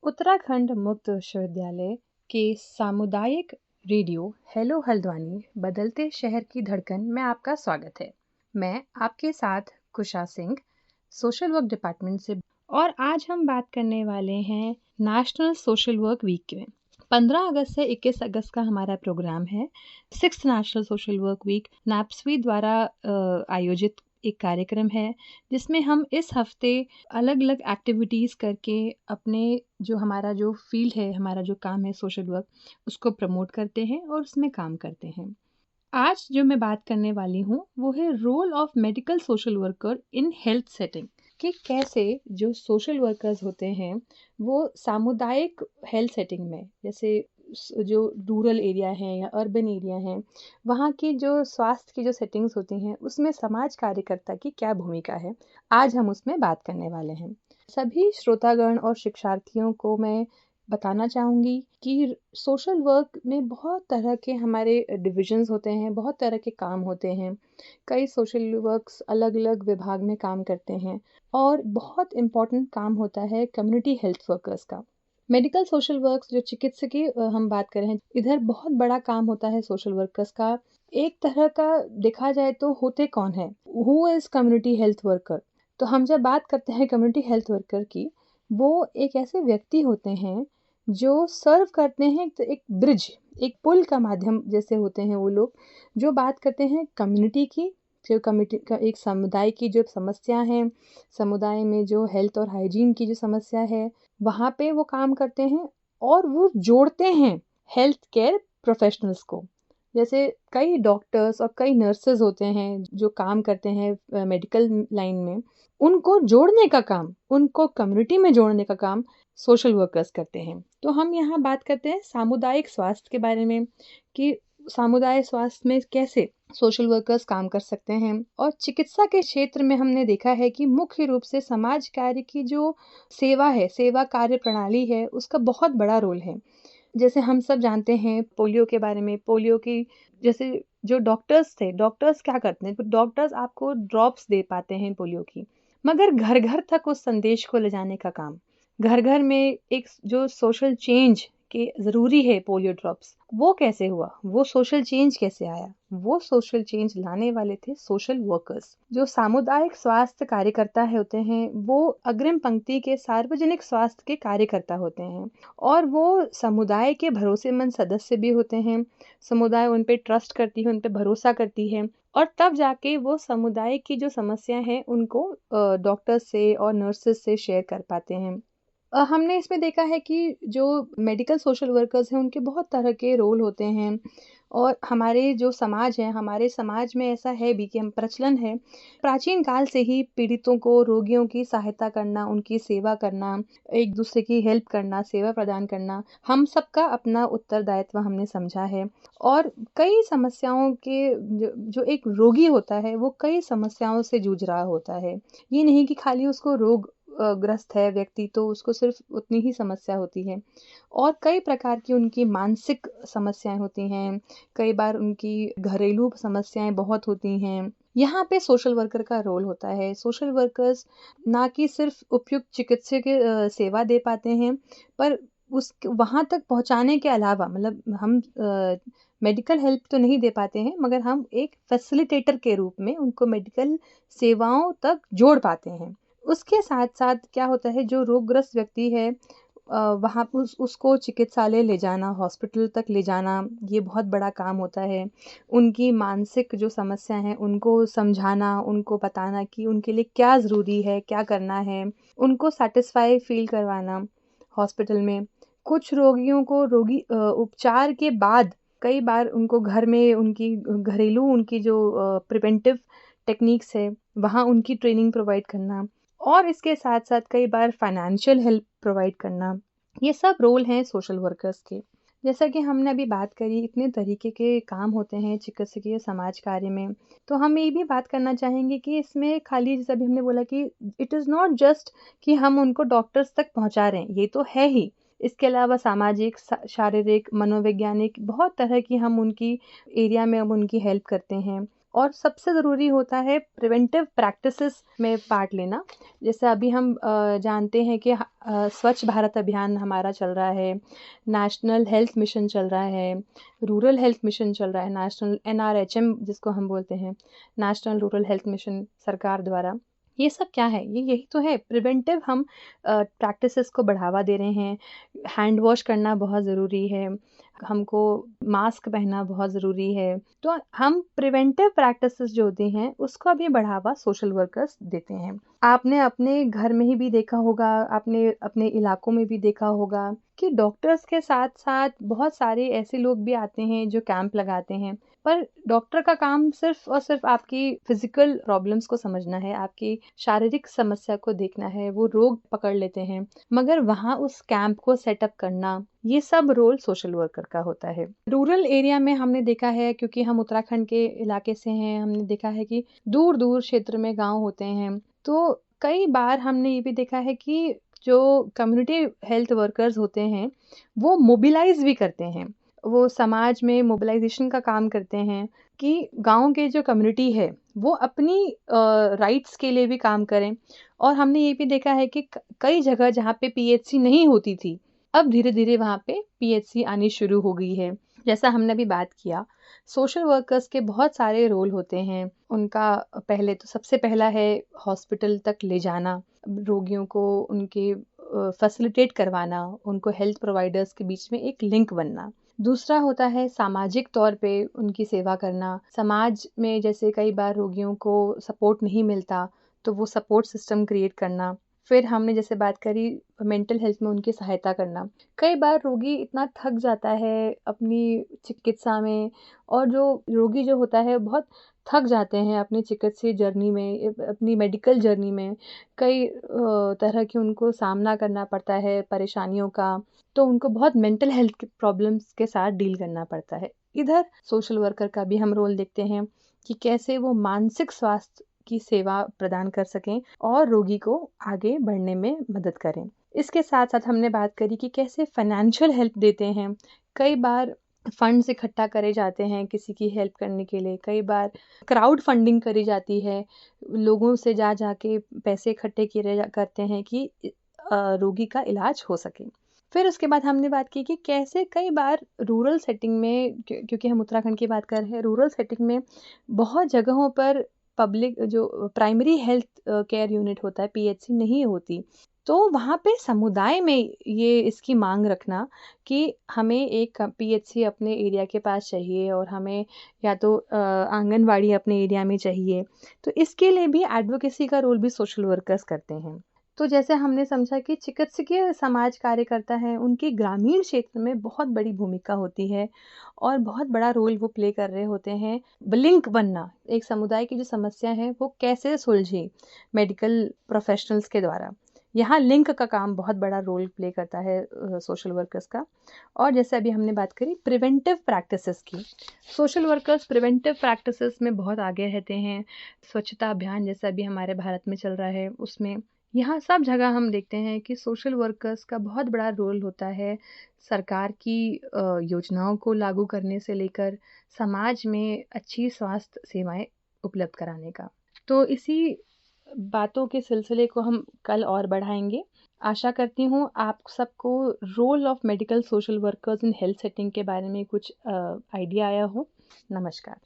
उत्तराखंड मुक्त विश्वविद्यालय के सामुदायिक रेडियो हेलो हल्द्वानी बदलते शहर की धड़कन में आपका स्वागत है। मैं आपके साथ कुशा सिंह, सोशल वर्क डिपार्टमेंट से, और आज हम बात करने वाले हैं नेशनल सोशल वर्क वीक में। 15 अगस्त से 21 अगस्त का हमारा प्रोग्राम है। 6th national social work week NAPSWI द्वारा आयोजित एक कार्यक्रम है, जिसमें हम इस हफ्ते अलग अलग एक्टिविटीज़ करके अपने जो हमारा जो फील्ड है, हमारा जो काम है सोशल वर्क, उसको प्रमोट करते हैं और उसमें काम करते हैं। आज जो मैं बात करने वाली हूँ वो है role of medical social worker in health setting, कि कैसे जो सोशल वर्कर्स होते हैं वो सामुदायिक हेल्थ सेटिंग में, जैसे जो रूरल एरिया है या अर्बन एरिया है, वहाँ की जो स्वास्थ्य की जो सेटिंग्स होती हैं उसमें समाज कार्यकर्ता की क्या भूमिका है, आज हम उसमें बात करने वाले हैं। सभी श्रोतागण और शिक्षार्थियों को मैं बताना चाहूँगी कि सोशल वर्क में बहुत तरह के हमारे डिविजन्स होते हैं, बहुत तरह के काम होते हैं। कई सोशल वर्क्स अलग अलग विभाग में काम करते हैं और बहुत इम्पॉर्टेंट काम होता है कम्युनिटी हेल्थ वर्कर्स का। मेडिकल सोशल वर्क्स जो चिकित्सकीय हम बात करें, इधर बहुत बड़ा काम होता है सोशल वर्कर्स का। एक तरह का देखा जाए तो होते कौन है, who is community health worker. तो हम जब बात करते हैं कम्युनिटी हेल्थ वर्कर की, वो एक ऐसे व्यक्ति होते हैं जो सर्व करते हैं एक ब्रिज, एक पुल का माध्यम जैसे होते हैं वो लोग, जो बात करते हैं कम्युनिटी की, जो कम्युनिटी का एक समुदाय की जो समस्या है, समुदाय में जो हेल्थ और हाइजीन की जो समस्या है, वहाँ पे वो काम करते हैं और वो जोड़ते हैं हेल्थ केयर प्रोफेशनल्स को। जैसे कई डॉक्टर्स और कई नर्सेज होते हैं जो काम करते हैं मेडिकल लाइन में, उनको जोड़ने का काम, उनको कम्युनिटी में जोड़ने का काम सोशल वर्कर्स करते हैं। तो हम यहाँ बात करते हैं सामुदायिक स्वास्थ्य के बारे में, कि सामुदायिक स्वास्थ्य में कैसे सोशल वर्कर्स काम कर सकते हैं। और चिकित्सा के क्षेत्र में हमने देखा है कि मुख्य रूप से समाज कार्य की जो सेवा है, सेवा कार्य प्रणाली है, उसका बहुत बड़ा रोल है। जैसे हम सब जानते हैं पोलियो के बारे में, पोलियो की जैसे जो डॉक्टर्स थे, डॉक्टर्स क्या करते हैं, तो डॉक्टर्स आपको ड्रॉप्स दे पाते हैं पोलियो की, मगर घर घर तक उस संदेश को ले जाने का काम, घर घर में एक जो सोशल चेंज के ज़रूरी है पोलियो ड्रॉप्स, वो कैसे हुआ, वो सोशल चेंज कैसे आया, वो सोशल चेंज लाने वाले थे सोशल वर्कर्स। जो सामुदायिक स्वास्थ्य कार्यकर्ता होते हैं वो अग्रिम पंक्ति के सार्वजनिक स्वास्थ्य के कार्यकर्ता होते हैं, और वो समुदाय के भरोसेमंद सदस्य भी होते हैं। समुदाय उन पे ट्रस्ट करती है, उन पे भरोसा करती है, और तब जाके वो समुदाय की जो समस्या है उनको डॉक्टर्स से और नर्सेस से शेयर कर पाते हैं। हमने इसमें देखा है कि जो मेडिकल सोशल वर्कर्स हैं उनके बहुत तरह के रोल होते हैं, और हमारे जो समाज है, हमारे समाज में ऐसा है भी कि हम प्रचलन है प्राचीन काल से ही पीड़ितों को, रोगियों की सहायता करना, उनकी सेवा करना, एक दूसरे की हेल्प करना, सेवा प्रदान करना, हम सबका अपना उत्तरदायित्व हमने समझा है। और कई समस्याओं के जो एक रोगी होता है वो कई समस्याओं से जूझ रहा होता है। ये नहीं कि खाली उसको रोग ग्रस्त है व्यक्ति तो उसको सिर्फ उतनी ही समस्या होती है, और कई प्रकार की उनकी मानसिक समस्याएं होती हैं, कई बार उनकी घरेलू समस्याएं बहुत होती हैं। यहाँ पे सोशल वर्कर का रोल होता है। सोशल वर्कर्स ना कि सिर्फ उपयुक्त चिकित्सीय सेवा दे पाते हैं, पर उस वहाँ तक पहुँचाने के अलावा, मतलब हम मेडिकल हेल्प तो नहीं दे पाते हैं, मगर हम एक फैसिलिटेटर के रूप में उनको मेडिकल सेवाओं तक जोड़ पाते हैं। उसके साथ साथ क्या होता है, जो रोगग्रस्त व्यक्ति है वहाँ उसको चिकित्सालय ले जाना, हॉस्पिटल तक ले जाना, ये बहुत बड़ा काम होता है। उनकी मानसिक जो समस्या है उनको समझाना, उनको बताना कि उनके लिए क्या ज़रूरी है, क्या करना है, उनको सेटिस्फाई फील करवाना हॉस्पिटल में। कुछ रोगियों को उपचार के बाद कई बार उनको घर में उनकी घरेलू उनकी जो प्रिवेंटिव टेक्निक्स है वहाँ उनकी ट्रेनिंग प्रोवाइड करना, और इसके साथ साथ कई बार फाइनेंशियल हेल्प प्रोवाइड करना, ये सब रोल हैं सोशल वर्कर्स के। जैसा कि हमने अभी बात करी, इतने तरीके के काम होते हैं चिकित्सकीय समाज कार्य में, तो हम ये भी बात करना चाहेंगे कि इसमें खाली, जैसा भी हमने बोला कि इट इज़ नॉट जस्ट कि हम उनको डॉक्टर्स तक पहुंचा रहे हैं, ये तो है ही, इसके अलावा सामाजिक, शारीरिक, मनोवैज्ञानिक बहुत तरह की हम उनकी एरिया में अब उनकी हेल्प करते हैं। और सबसे ज़रूरी होता है प्रिवेंटिव प्रैक्टिसेस में पार्ट लेना। जैसे अभी हम जानते हैं कि स्वच्छ भारत अभियान हमारा चल रहा है, नेशनल हेल्थ मिशन चल रहा है, रूरल हेल्थ मिशन चल रहा है, नेशनल NRHM जिसको हम बोलते हैं, नेशनल रूरल हेल्थ मिशन सरकार द्वारा। ये सब क्या है? ये यही तो है, प्रिवेंटिव हम प्रैक्टिसेस को बढ़ावा दे रहे हैं। हैंड वॉश करना बहुत ज़रूरी है, हमको मास्क पहनना बहुत ज़रूरी है। तो हम प्रिवेंटिव प्रैक्टिसेस जो होती हैं उसका भी बढ़ावा सोशल वर्कर्स देते हैं। आपने अपने घर में ही भी देखा होगा, आपने अपने इलाकों में भी देखा होगा कि डॉक्टर्स के साथ साथ बहुत सारे ऐसे लोग भी आते हैं जो कैंप लगाते हैं। पर डॉक्टर का काम सिर्फ और सिर्फ आपकी फिजिकल प्रॉब्लम्स को समझना है, आपकी शारीरिक समस्या को देखना है, वो रोग पकड़ लेते हैं, मगर वहाँ उस कैंप को सेटअप करना, ये सब रोल सोशल वर्कर का होता है। रूरल एरिया में हमने देखा है, क्योंकि हम उत्तराखंड के इलाके से हैं, हमने देखा है कि दूर दूर क्षेत्र में गांव होते हैं। तो कई बार हमने ये भी देखा है कि जो कम्युनिटी हेल्थ वर्कर्स होते हैं वो मोबिलाइज भी करते हैं, वो समाज में मोबिलाइजेशन का काम करते हैं कि गांव के जो कम्युनिटी है वो अपनी राइट्स के लिए भी काम करें। और हमने ये भी देखा है कि कई जगह जहाँ पे PHC नहीं होती थी, अब धीरे धीरे वहाँ पे PHC आनी शुरू हो गई है। जैसा हमने अभी बात किया, सोशल वर्कर्स के बहुत सारे रोल होते हैं। उनका पहले तो सबसे पहला है हॉस्पिटल तक ले जाना, रोगियों को उनके फैसिलिटेट करवाना, उनको हेल्थ प्रोवाइडर्स के बीच में एक लिंक बनना। दूसरा होता है सामाजिक तौर पे उनकी सेवा करना। समाज में जैसे कई बार रोगियों को सपोर्ट नहीं मिलता, तो वो सपोर्ट सिस्टम क्रिएट करना। फिर हमने जैसे बात करी मेंटल हेल्थ में उनकी सहायता करना। कई बार रोगी इतना थक जाता है अपनी चिकित्सा में, और जो रोगी जो होता है बहुत थक जाते हैं अपनी चिकित्सीय जर्नी में, अपनी मेडिकल जर्नी में। कई तरह की उनको सामना करना पड़ता है परेशानियों का, तो उनको बहुत मेंटल हेल्थ प्रॉब्लम्स के साथ डील करना पड़ता है। इधर सोशल वर्कर का भी हम रोल देखते हैं कि कैसे वो मानसिक स्वास्थ्य की सेवा प्रदान कर सकें और रोगी को आगे बढ़ने में मदद करें। इसके साथ साथ हमने बात करी कि कैसे फाइनेंशियल हेल्प देते हैं। कई बार फंड्स इकट्ठा करे जाते हैं किसी की हेल्प करने के लिए, कई बार क्राउड फंडिंग करी जाती है, लोगों से जा जाके पैसे इकट्ठे किए करते हैं कि रोगी का इलाज हो सके। फिर उसके बाद हमने बात की कि कैसे कई बार रूरल सेटिंग में, क्योंकि हम उत्तराखंड की बात कर रहे हैं, रूरल सेटिंग में बहुत जगहों पर पब्लिक जो प्राइमरी हेल्थ केयर यूनिट होता है PHC नहीं होती। तो वहाँ पे समुदाय में ये इसकी मांग रखना कि हमें एक PHC अपने एरिया के पास चाहिए, और हमें या तो आंगनवाड़ी अपने एरिया में चाहिए, तो इसके लिए भी एडवोकेसी का रोल भी सोशल वर्कर्स करते हैं। तो जैसे हमने समझा कि चिकित्सकीय समाज कार्यकर्ता हैं, उनकी ग्रामीण क्षेत्र में बहुत बड़ी भूमिका होती है और बहुत बड़ा रोल वो प्ले कर रहे होते हैं। लिंक बनना, एक समुदाय की जो समस्या है वो कैसे सुलझे मेडिकल प्रोफेशनल्स के द्वारा, यहाँ लिंक का काम बहुत बड़ा रोल प्ले करता है सोशल वर्कर्स का। और जैसे अभी हमने बात करी प्रिवेंटिव प्रैक्टिसेस की, सोशल वर्कर्स प्रिवेंटिव प्रैक्टिसेस में बहुत आगे रहते हैं। स्वच्छता अभियान जैसा अभी हमारे भारत में चल रहा है, उसमें यहाँ सब जगह हम देखते हैं कि सोशल वर्कर्स का बहुत बड़ा रोल होता है सरकार की योजनाओं को लागू करने से लेकर समाज में अच्छी स्वास्थ्य सेवाएं उपलब्ध कराने का। तो इसी बातों के सिलसिले को हम कल और बढ़ाएंगे। आशा करती हूँ आप सबको role of medical social workers in health setting के बारे में कुछ आइडिया आया हो। नमस्कार।